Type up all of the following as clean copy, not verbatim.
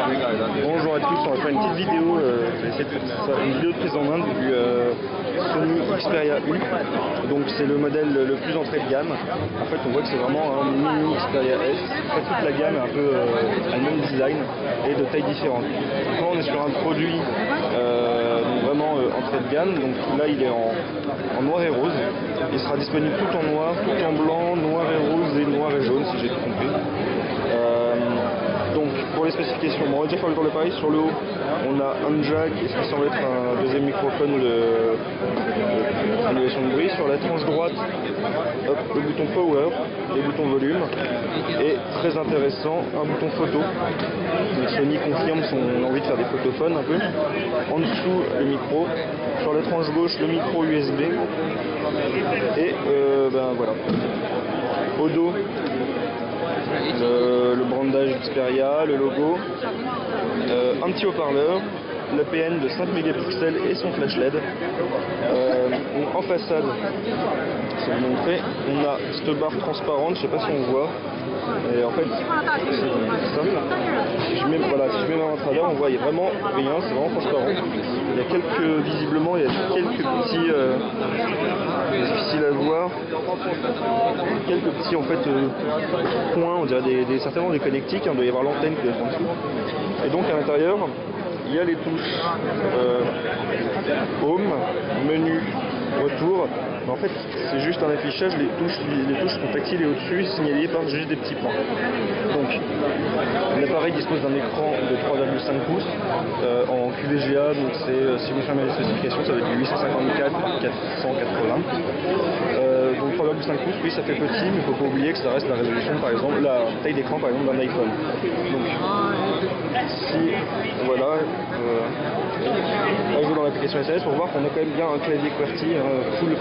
Bonjour à tous, on va faire une petite vidéo, je vais essayer de faire ça, une vidéo de prise en main du Sony Xperia 1. Donc c'est le modèle le plus entrée de gamme. En fait on voit que c'est vraiment un mini Xperia S. En fait, toute la gamme est un peu a le même design et de tailles différentes. Donc là on est sur un produit donc vraiment entrée de gamme. Donc là il est en noir et rose. Il sera disponible tout en noir, tout en blanc, noir et rose et noir et jaune si j'ai tout compris. Donc pour les spécifications, bon, on va déjà faire le tour de l'appareil. Sur le haut, on a un jack et ce qui semble être un deuxième microphone de régulation de bruit. Sur la tranche droite, hop, le bouton power, les boutons volume et très intéressant, un bouton photo. Donc Sony confirme son envie de faire des photophones un peu. En dessous, le micro. Sur la tranche gauche, le micro USB. Et ben voilà. Au dos, le brandage Xperia, le logo, un petit haut-parleur, l'APN de 5 mégapixels et son flash LED. En façade, c'est vous montrer, on a cette barre transparente, je sais pas si on voit, et en fait c'est simple. Si je mets ma main à travers, on voit il y a vraiment rien, c'est vraiment transparent. Il y a visiblement il y a quelques petits difficiles à voir, quelques petits en fait points, on dirait certainement des connectiques, il doit y avoir l'antenne qui est en dessous. Et donc à l'intérieur, il y a les touches Home, menu, retour. Mais en fait, c'est juste un affichage, les touches sont tactiles et au-dessus, signalées par juste des petits points. Donc, l'appareil dispose d'un écran de 3,5 pouces en QVGA, donc si vous fermez les spécifications, ça va être du 854 par 480. Donc 3,5 pouces, oui, ça fait petit, mais il ne faut pas oublier que ça reste la résolution, par exemple, la taille d'écran par exemple d'un iPhone. Donc, si, voilà, arrivé dans l'application SMS, pour voir qu'on a quand même bien un clavier QWERTY, full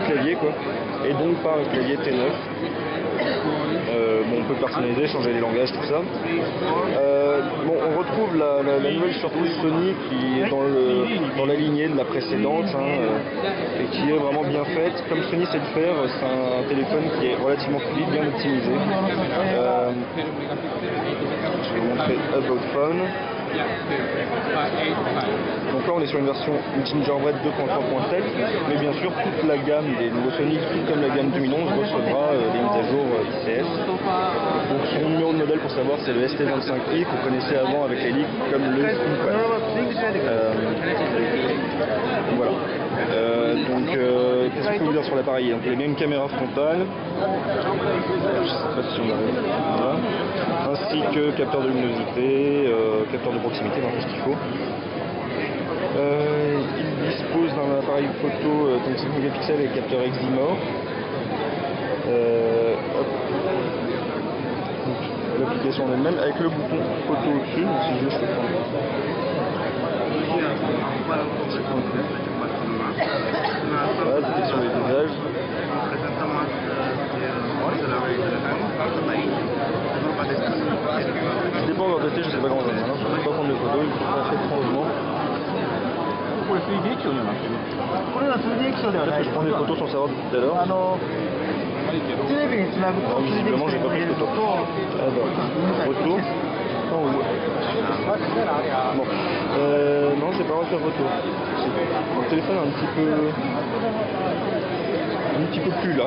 clavier quoi, et donc pas un clavier T9. Bon, on peut personnaliser, changer les langages, tout ça. Bon, on retrouve la nouvelle surprise Sony qui est dans la lignée de la précédente et qui est vraiment bien faite. Comme Sony sait le faire, c'est un téléphone qui est relativement fluide, bien optimisé. Je vais vous montrer About Phone. Donc là on est sur une version Gingerbread 2.3.7, mais bien sûr toute la gamme des nouveaux Sony, tout comme la gamme 2011, recevra des mises à jour ICS. Donc son numéro de modèle pour savoir c'est le ST25i qu'on connaissait avant avec les leaks comme le Iquan. Voilà. Donc qu'est-ce qu'il faut vous dire sur l'appareil? Donc les mêmes caméras frontales, je sais pas si on arrive, voilà. Ainsi que capteur de luminosité, capteur de proximité, donc tout ce qu'il faut. Il dispose d'un appareil photo 35 mégapixels avec capteur Eximor. L'application en elle-même avec le bouton photo au-dessus, donc si je peux prendre. Voilà, détection des visages. Je dépend de leur doté, je sais pas comment ça marche, je ne peux pas prendre de photos, il faut faire étrangement. Peut-être que je prends des photos sans savoir depuis tout à l'heure. Non, visiblement j'ai pas pris de photos. Alors, retour. Bon, non, j'ai pas refait retour. Mon téléphone est un petit peu plus là.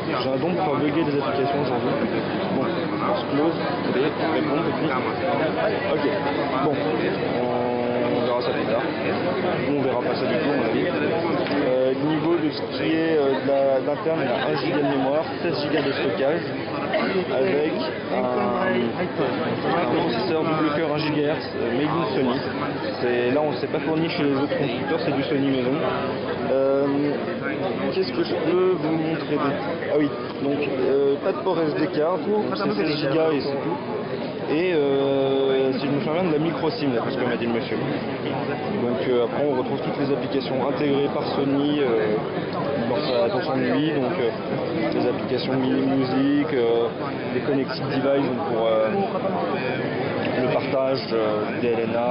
J'ai un don pour faire bugger des applications aujourd'hui. Bon, on se close, vous allez répondre et puis... Ok, bon, on verra ça plus tard. On verra pas ça du tout, à mon avis. Niveau de ce qui est d'interne, il y a 1 Go de mémoire, 16 Go de stockage, avec un processeur double cœur 1 GHz made in Sony. Là, on ne s'est pas fourni chez les autres constructeurs, c'est du Sony maison. Qu'est-ce que je peux vous montrer d'autre? Ah oui, donc pas de port SD card, c'est 16 Go et c'est tout. Et si je me souviens bien de la micro SIM, là, parce que m'a dit le monsieur. Donc après on retrouve toutes les applications intégrées par Sony dans son UI, donc les applications Mini Music, les connected devices pour le partage DLNA,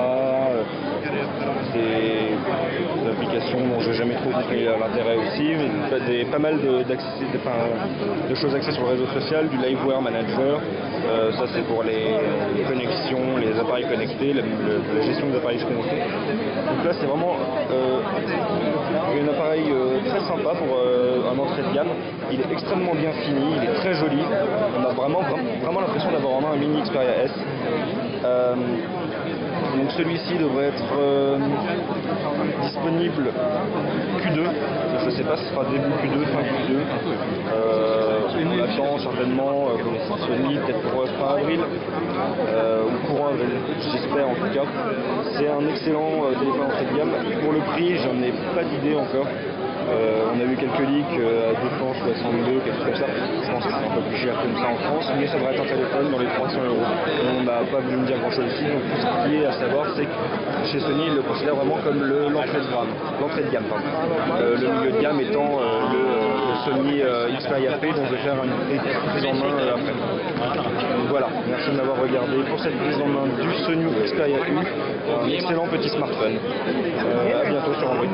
des applications dont je n'ai jamais trop compris l'intérêt aussi, mais pas mal de choses axées sur le réseau social, du Liveware Manager, ça c'est pour les connexions, les appareils appareils connectés, la gestion des appareils connectés. Donc là c'est vraiment un appareil très sympa pour un entrée de gamme. Il est extrêmement bien fini, il est très joli. On a vraiment l'impression d'avoir en main un mini Xperia S. Donc celui-ci devrait être disponible Q2. Je ne sais pas si ce sera début Q2, fin Q2. On attend certainement pour Sony, peut-être pour fin avril ou courant avril, j'espère en tout cas. C'est un excellent téléphone entrée de gamme. Pour le prix, j'en ai pas d'idée encore. On a eu quelques leaks à 262, quelque chose comme ça. Je pense que c'est un peu plus cher comme ça en France, mais ça devrait être un téléphone dans les 300 €. On n'a pas voulu me dire grand chose ici, donc tout ce qui est à savoir, c'est que chez Sony, ils le considèrent vraiment comme l'entrée de gamme. Le milieu de gamme étant le Sony Xperia P, dont je vais faire une prise en main après. Donc voilà, merci de m'avoir regardé pour cette prise en main du Sony Xperia U, un excellent petit smartphone. À bientôt sur Android.